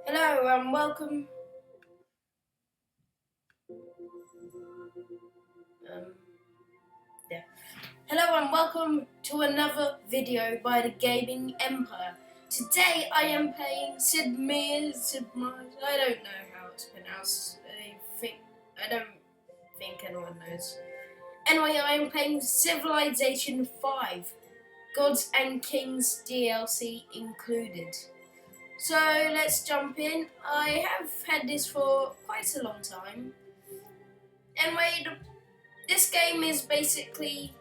Hello and welcome. Um, yeah. Hello and welcome to another video by the Gaming Empire. Today I am playing Sid Meier's. I don't know how it's pronounced. I don't think anyone knows. Anyway, I am playing Civilization 5, Gods and Kings DLC included. So let's jump in. I have had this for quite a long time. Anyway, this game is basically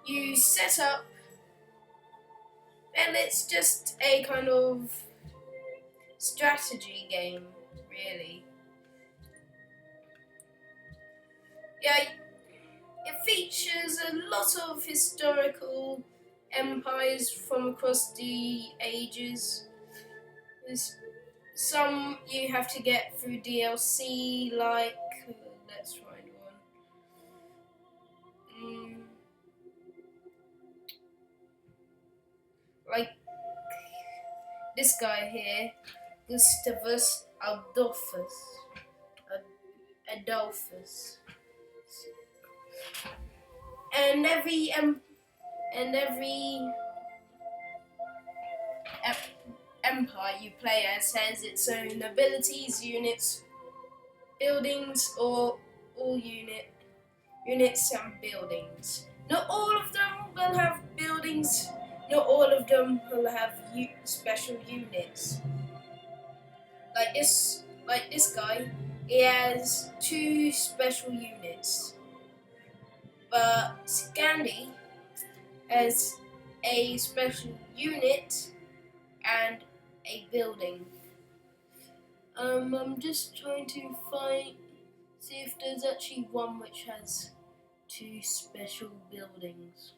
you set up, and it's just a kind of strategy game, really. Yeah, it features a lot of historical empires from across the ages. There's some you have to get through DLC, like let's find one. Like this guy here, Gustavus Adolphus, and every empire you play as has its own abilities, units, buildings, or all units and buildings. Not all of them will have buildings. Not all of them will have special units. Like this guy, he has two special units. But Gandhi has a special unit and a building. I'm just trying to see if there's actually one which has two special buildings.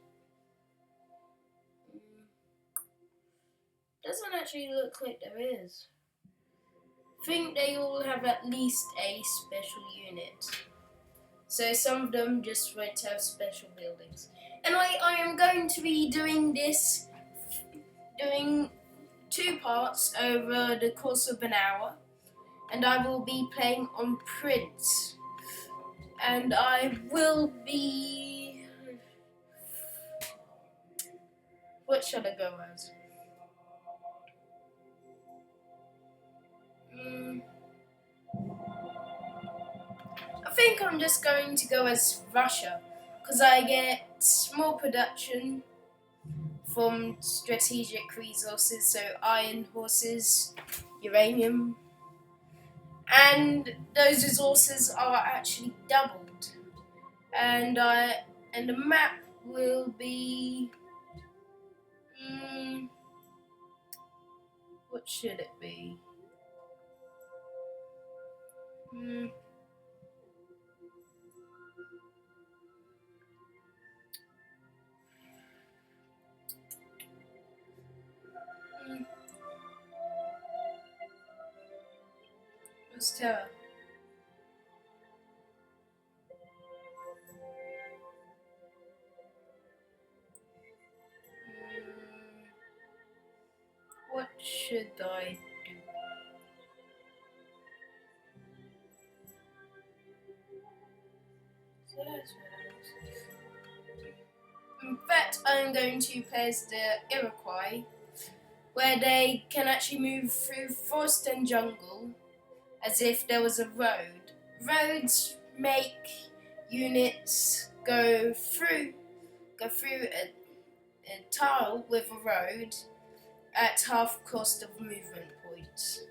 Doesn't actually look like there is. I think they all have at least a special unit. So some of them just won't have special buildings. Anyway, I am going to be doing two parts over the course of an hour, and I will be playing on Prince. And I will be... What should I go as? I think I'm just going to go as Russia, because I get more production from strategic resources, so iron, horses, uranium, and those resources are actually doubled. And the map will be what should it be? Let's tell her. What should I do? So that's what I was. In fact, I'm going to play as the Iroquois, where they can actually move through forest and jungle as if there was a road. Roads make units go through a tile with a road at half cost of movement points.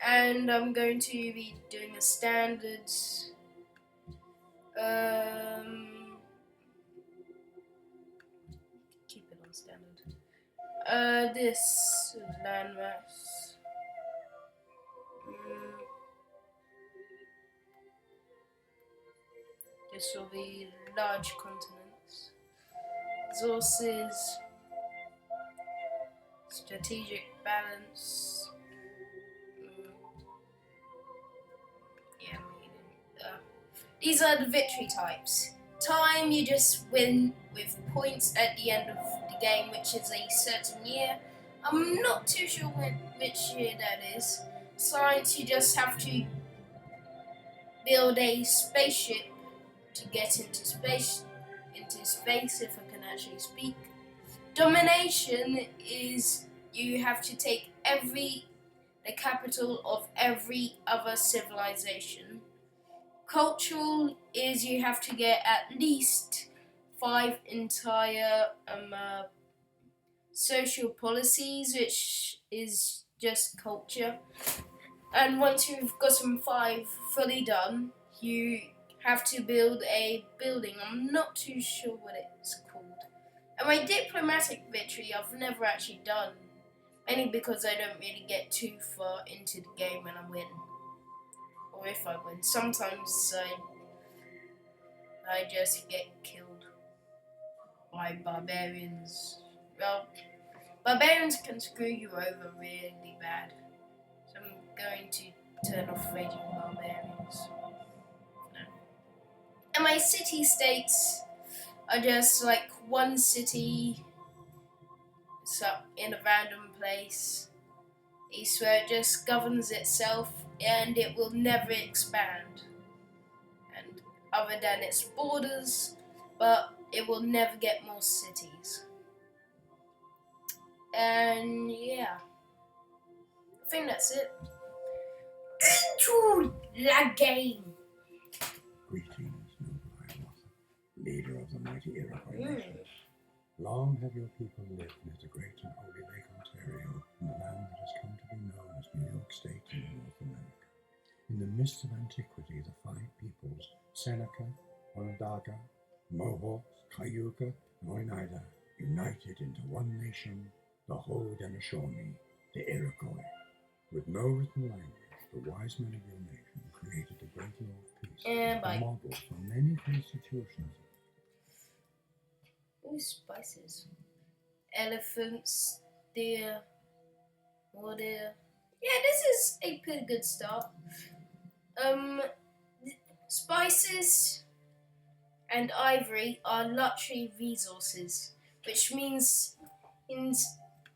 And I'm going to be doing a standard keep it on standard. This landmass. This will be large continents. Resources. Strategic balance. These are the victory types. Time, you just win with points at the end of the game, which is a certain year. I'm not too sure which year that is. Science, you just have to build a spaceship to get into space, if I can actually speak. Domination is you have to take the capital of every other civilization. Cultural is you have to get at least 5 entire social policies, which is just culture. And once you've got some 5 fully done, you have to build a building. I'm not too sure what it's called. And my diplomatic victory I've never actually done. Mainly because I don't really get too far into the game when I win. Or if I win. Sometimes I just get killed by barbarians. Well, barbarians can screw you over really bad. So I'm going to turn off Raging Barbarians. No. And my city-states are just like one city in a random place. It's where it just governs itself and it will never expand. And other than its borders, but it will never get more cities. And yeah, I think that's it. Into the game. Greetings, noble Hiawatha, leader of the mighty Iroquois nation. Long have your people lived near the great and holy Lake Ontario, in the land that has come to be known as New York State in North America. In the midst of antiquity, the 5 peoples, Seneca, Onondaga, Mohawk, Cayuga, and Oneida, united into one nation, the Haudenosaunee, the Iroquois. With no written language, the wise men of your nation created the great law of peace, a model for many constitutions. Ooh, spices. Elephants, deer, more deer. Yeah, this is a pretty good start. Spices and ivory are luxury resources, which means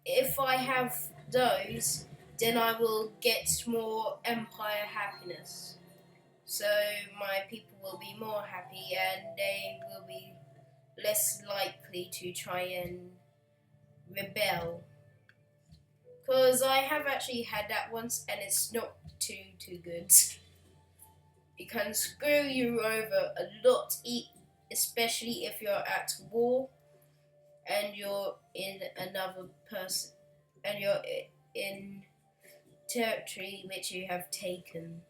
if I have those, then I will get more empire happiness. So my people will be more happy and they will be less likely to try and rebel. Because I have actually had that once and it's not too good. It can screw you over a lot, especially if you're at war and you're in another person and you're in territory which you have taken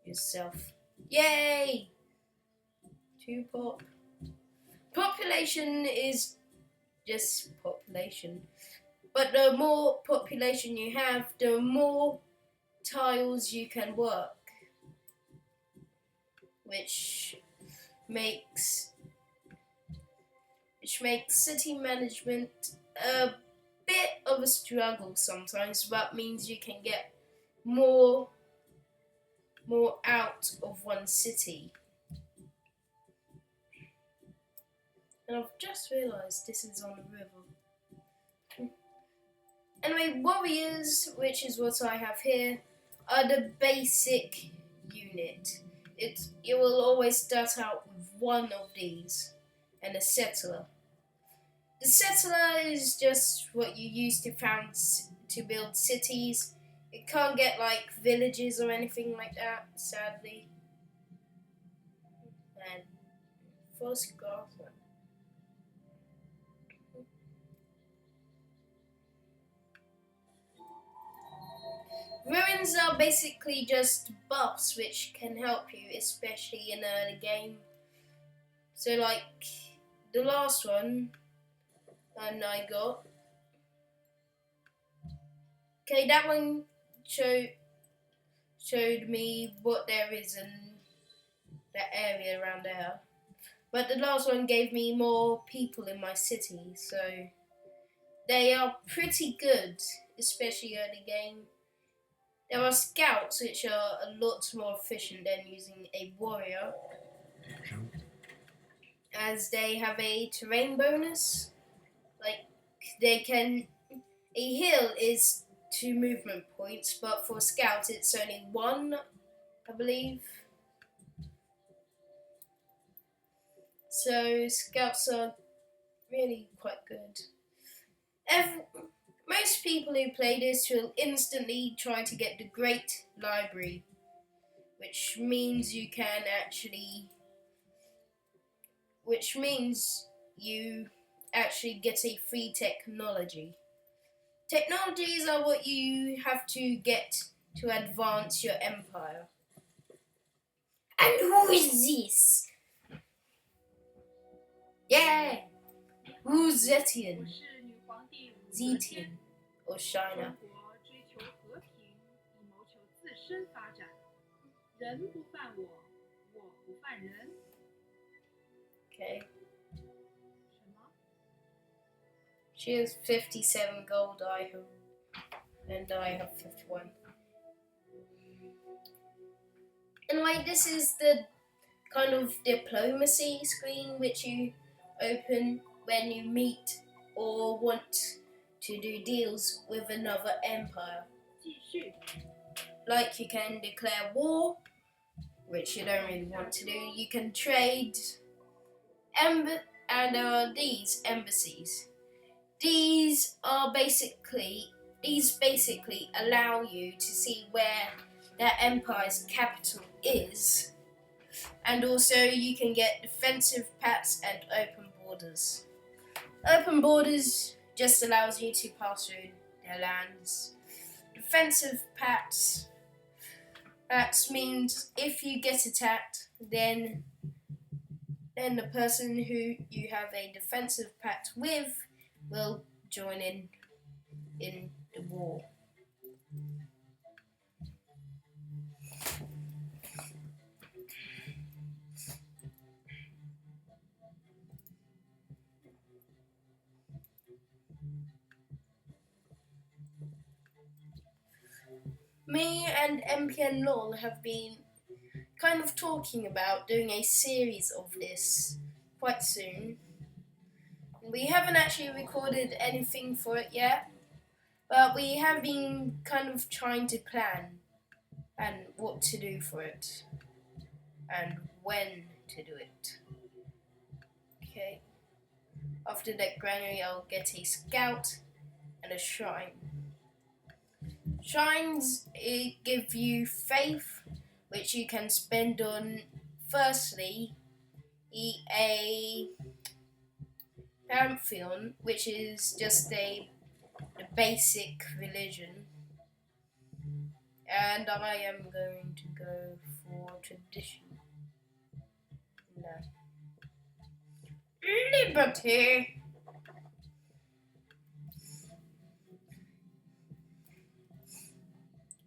yourself. Yay! 2 pop. Population is just population. But the more population you have, the more tiles you can work. Which makes city management a bit of a struggle sometimes, but means you can get more out of one city. And I've just realised this is on a river. Anyway, warriors, which is what I have here, are the basic unit. You will always start out with one of these, and a settler. The settler is just what you use to build cities. It can't get like villages or anything like that, sadly. And first graph. Ruins are basically just buffs which can help you, especially in early game. So like the last one, and I got. Okay, that one showed me what there is in that area around there. But the last one gave me more people in my city, so they are pretty good, especially early game. There are scouts which are a lot more efficient than using a warrior, as they have a terrain bonus. Like they can A hill is 2 movement points, but for scouts it's only 1, I believe. So scouts are really quite good. Most people who play this will instantly try to get the Great Library, which means you actually get a free technology. Technologies are what you have to get to advance your empire. And who is this? Yeah! Who's Zetian? Zetian or Shiner? Okay. She has 57 gold, and I have 51. Anyway, this is the kind of diplomacy screen which you open when you meet or want to do deals with another empire. Like you can declare war, which you don't really want to do. You can trade, and there are these embassies. These basically allow you to see where their empire's capital is, and also you can get defensive pacts and open borders. Open borders just allows you to pass through their lands. Defensive pacts, that means if you get attacked, then the person who you have a defensive pact with will join in the war. Me and MPN LOL have been kind of talking about doing a series of this quite soon. We haven't actually recorded anything for it yet, but we have been kind of trying to plan and what to do for it and when to do it. Okay. After that granary, I'll get a scout and a shrine. Shrines give you faith, which you can spend on, firstly, a pantheon, which is just the basic religion, and I am going to go for tradition. No. Liberty!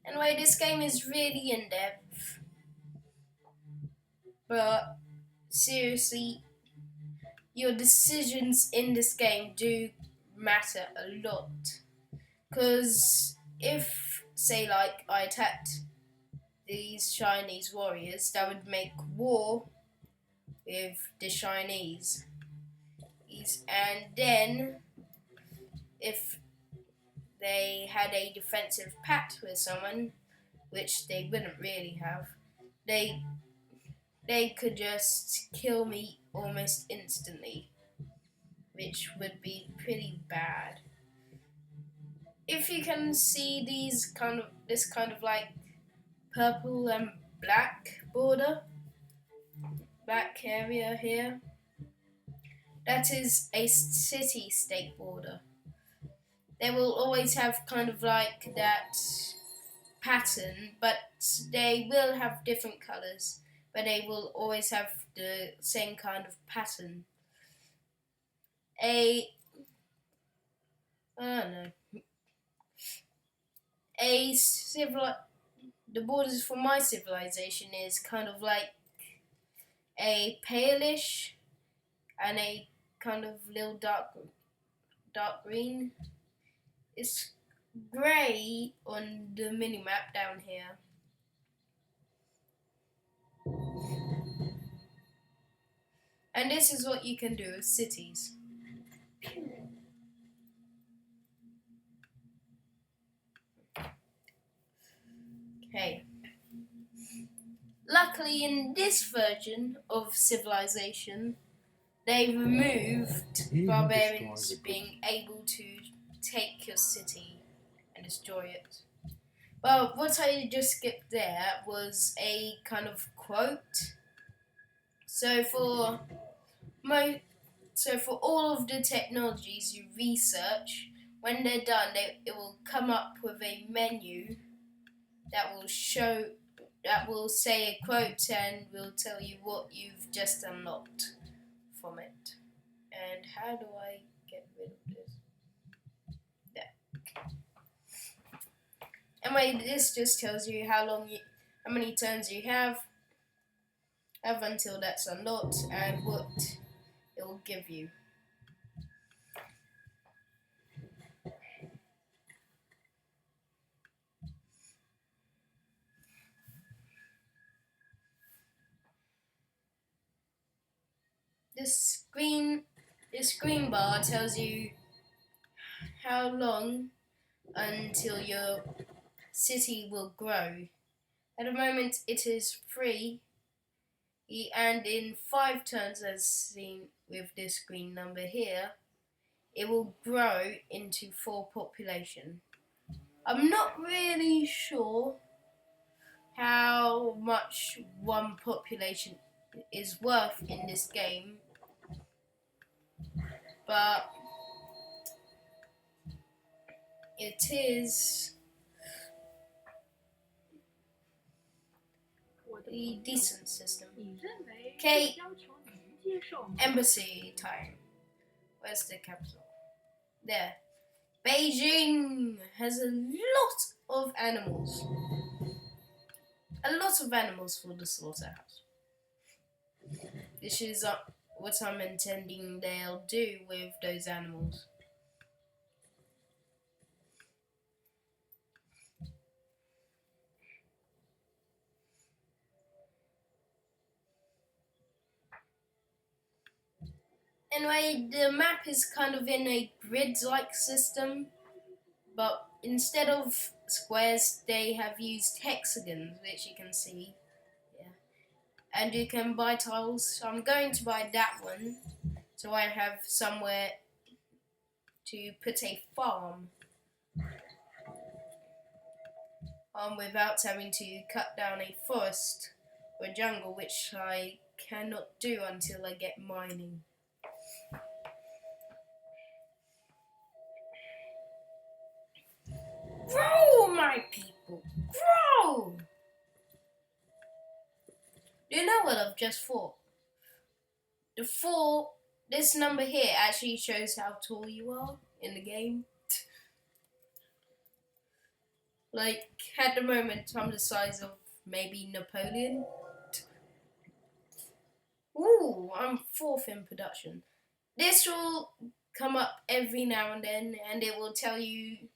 Anyway, this game is really in-depth, but seriously, your decisions in this game do matter a lot. Because if, say, like, I attacked these Chinese warriors, that would make war with the Chinese. And then, if they had a defensive pact with someone, which they wouldn't really have, they could just kill me almost instantly, which would be pretty bad. If you can see this kind of like purple and black border, black area here, that is a city-state border. They will always have kind of like that pattern, but they will have different colours, but they will always have the same kind of pattern. The borders for my civilization is kind of like a palish and a kind of little dark green. It's grey on the mini-map down here. And this is what you can do with cities. Hey. Luckily, in this version of Civilization, they removed barbarians being able to take your city and destroy it. Well, what I just skipped there was a kind of quote. So for all of the technologies you research, when they're done, it will come up with a menu that will say a quote and will tell you what you've just unlocked from it. And how do I get rid of this? There. Anyway, this just tells you how many turns you have until that's unlocked and what it will give you. This green bar tells you how long until your city will grow. At the moment it is 3, and in 5 turns, as seen with this green number here, it will grow into 4 population. I'm not really sure how much 1 population is worth in this game, but it is a decent system. Okay, embassy time. Where's the capital? There. Beijing has a lot of animals. A lot of animals for the slaughterhouse. This is what I'm intending they'll do with those animals. Anyway, the map is kind of in a grid-like system, but instead of squares, they have used hexagons, which you can see. Yeah. And you can buy tiles. So I'm going to buy that one, so I have somewhere to put a farm. Without having to cut down a forest or a jungle, which I cannot do until I get mining. Grow, my people! Grow! Do you know what I've just thought? This number here actually shows how tall you are in the game. Like, at the moment, I'm the size of maybe Napoleon. Ooh, I'm 4th in production. This will come up every now and then, and it will tell you,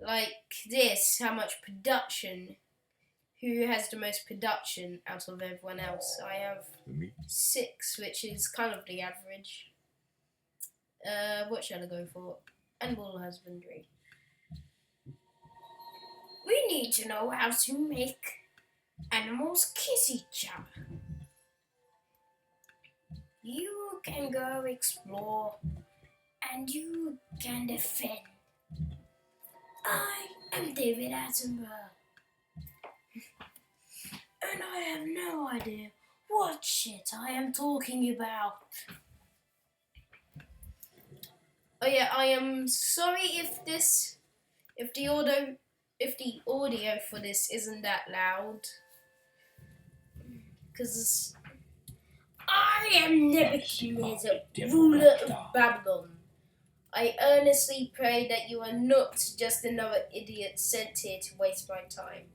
like this, how much production, who has the most production out of everyone else. I have 6, which is kind of the average. What shall I go for? Animal husbandry. We need to know how to make animals kiss each other. You can go explore, and you can defend. I am David Attenborough, and I have no idea what shit I am talking about. Oh yeah, I am sorry if the audio for this isn't that loud, because I am Nebuchadnezzar, ruler of Babylon. I earnestly pray that you are not just another idiot sent here to waste my time.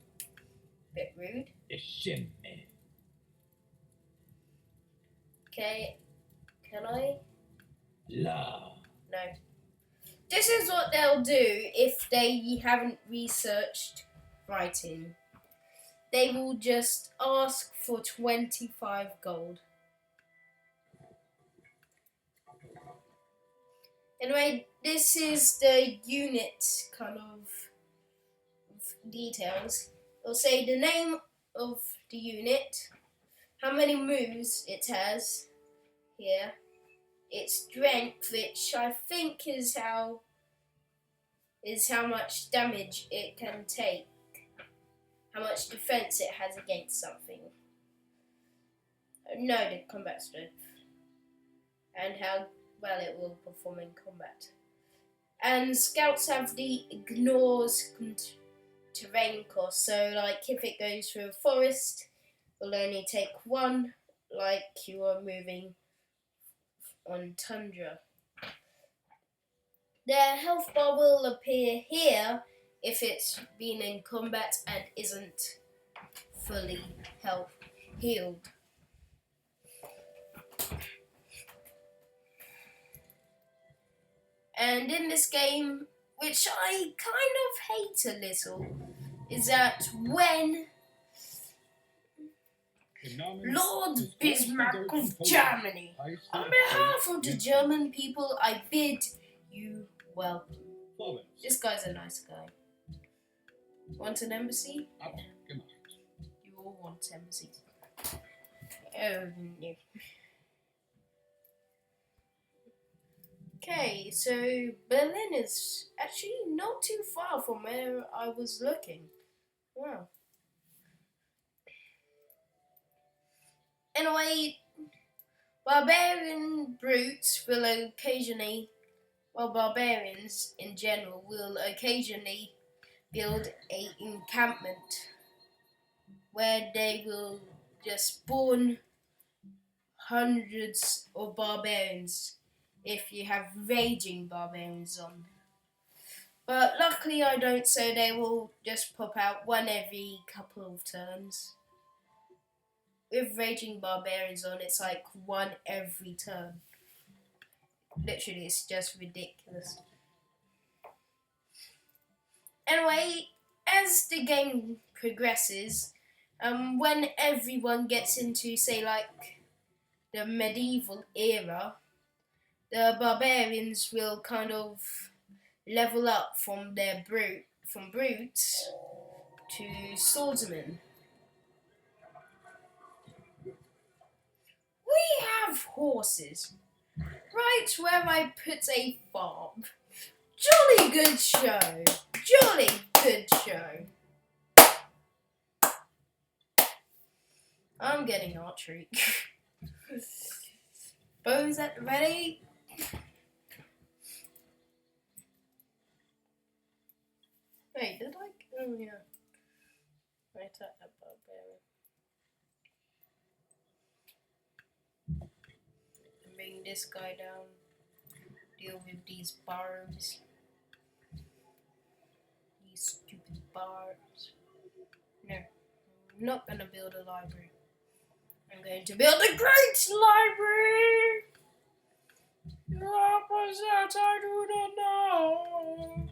Bit rude. Okay, can I? No. This is what they'll do if they haven't researched writing. They will just ask for 25 gold. Anyway, this is the unit kind of details. It'll say the name of the unit, how many moves it has here, its strength, which I think is how much damage it can take, how much defense it has against something. No, the combat strength, and how well it will perform in combat. And scouts have the ignores terrain cost, so like if it goes through a forest, it will only take 1, like you are moving on tundra. Their health bar will appear here if it's been in combat and isn't fully healed. And in this game, which I kind of hate a little, is that when Lord Bismarck of Germany, on behalf of the German people, I bid you welcome. This guy's a nice guy. Want an embassy? Yeah. You all want embassies. Oh, no. Okay, so Berlin is actually not too far from where I was looking. Wow. Anyway, barbarian brutes will occasionally, well, barbarians in general will occasionally build an encampment where they will just spawn hundreds of barbarians if you have raging barbarians on. But luckily I don't, so they will just pop out one every couple of turns. With raging barbarians on, it's like one every turn. Literally, it's just ridiculous. Anyway, as the game progresses, when everyone gets into, say, like, the medieval era, the barbarians will kind of level up from their brutes to swordsmen. We have horses, right where I put a farm. Jolly good show. Jolly good show. I'm getting archery. Bows at the ready. Wait, did I? Oh yeah. I attacked that barbarian. Bring this guy down. Deal with these barbs. These stupid barbs. No, I'm not gonna build a library. I'm going to build a great library! What was that? I do not know.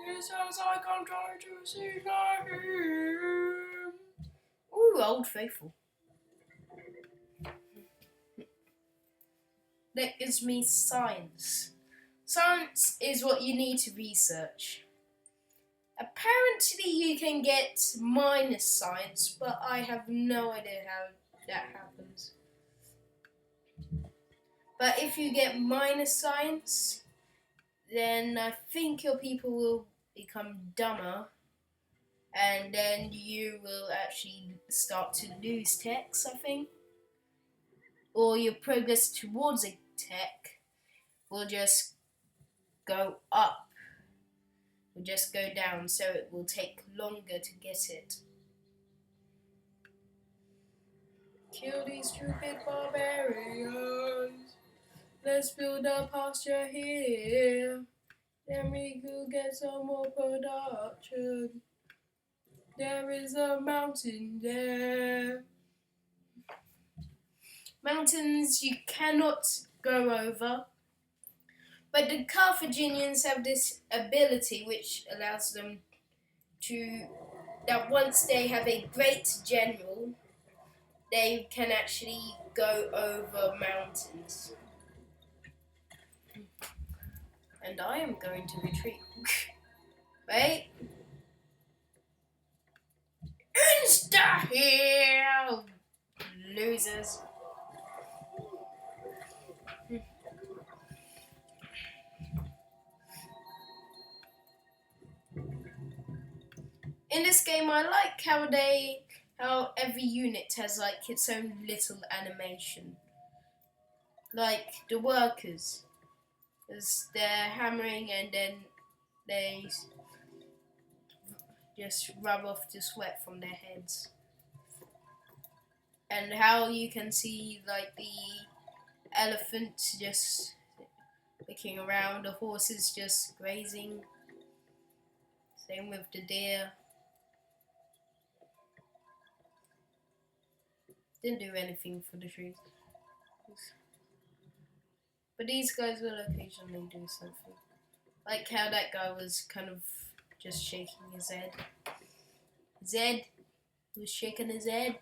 It sounds like I'm trying to see like him. Ooh, Old Faithful. That gives me science. Science is what you need to research. Apparently you can get minus science, but I have no idea how that happens. But if you get minus science, then I think your people will become dumber, and then you will actually start to lose techs, I think. Or your progress towards a tech will just go up, will just go down, so it will take longer to get it. Kill these stupid barbarians. Let's build a pasture here. Then we could get some more production. There is a mountain there. Mountains you cannot go over. But the Carthaginians have this ability which allows them to, that once they have a great general, they can actually go over mountains. And I am going to retreat. Wait. losers. In this game, I like how every unit has like its own little animation. Like the workers, as they're hammering and then they just rub off the sweat from their heads. And how you can see like the elephants just looking around, the horses just grazing. Same with the deer. Didn't do anything for the trees. But these guys will occasionally do something. Like how that guy was kind of just shaking his head. He was shaking his head.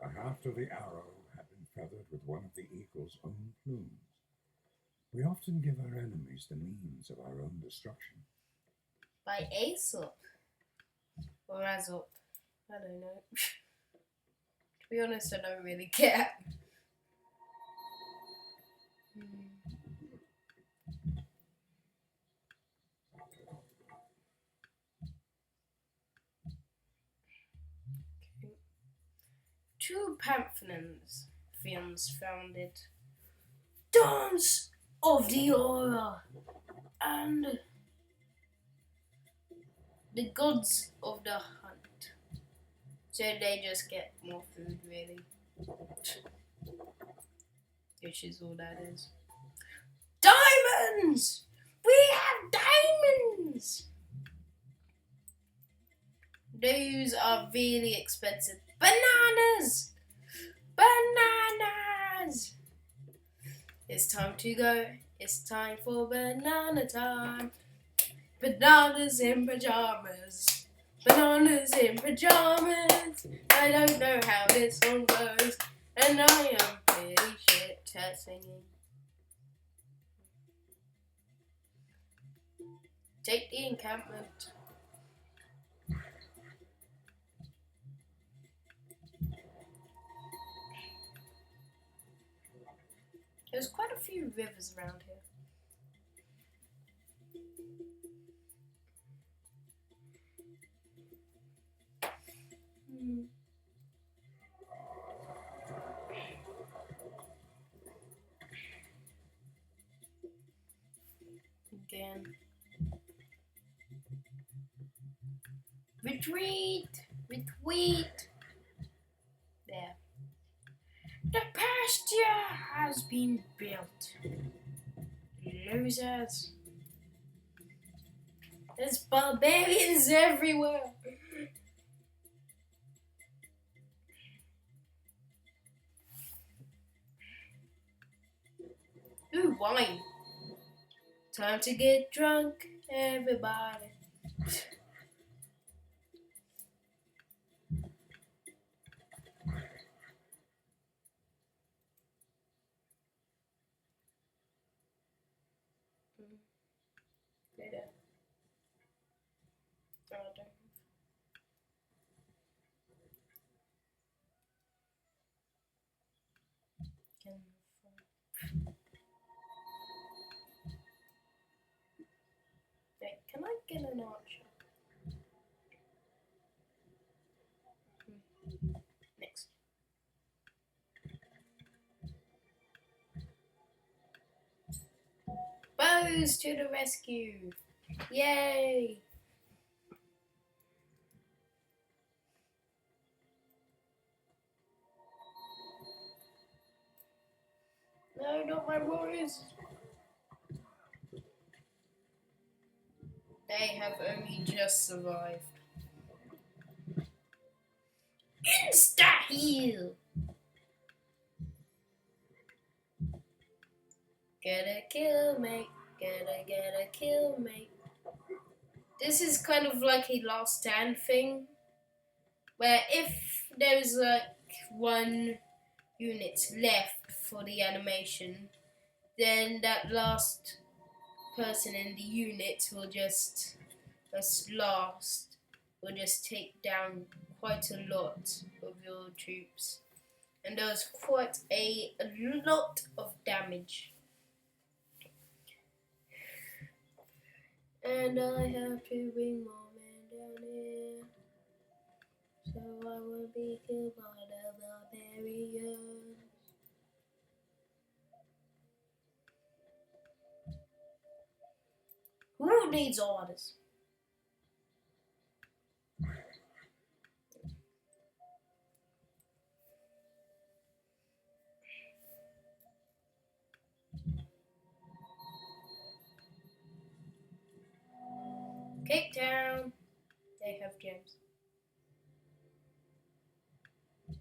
The haft of the arrow had been feathered with one of the eagle's own plumes. We often give our enemies the means of our own destruction. By Aesop. Or Aesop. I don't know. To be honest, I don't really care. Okay. Two Pantheons founded. Dance of the Aura and the gods of the hunt. So they just get more food, really. Which is all that is. Diamonds! We have diamonds! Those are really expensive. Bananas! Bananas! It's time to go. It's time for banana time. Bananas in pajamas. Bananas in pajamas. I don't know how this song goes, and I am pretty shit at singing. Take the encampment. There's quite a few rivers around here. Again. Retreat! Retreat! There. The pasture has been built. Losers. There's barbarians everywhere. Ooh, wine. Time to get drunk, everybody. Later. Oh, I don't. Can I get an archer? Next. Bows to the rescue! Yay! No, not my warriors! They have only just survived. Insta-heal! Get a kill, mate. Get a kill, mate. This is kind of like a last stand thing, where if there's like one unit left for the animation, then that last person in the unit will just last will just take down quite a lot of your troops, and does quite a lot of damage. And I have to bring more men down here, so I won't be killed by the barbarians. Who needs orders? Cape Town, they have gems. Okay.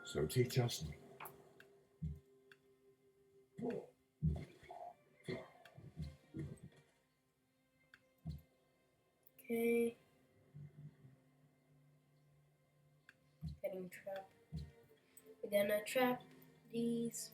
So teach us. Okay. Getting trapped. We're gonna trap these.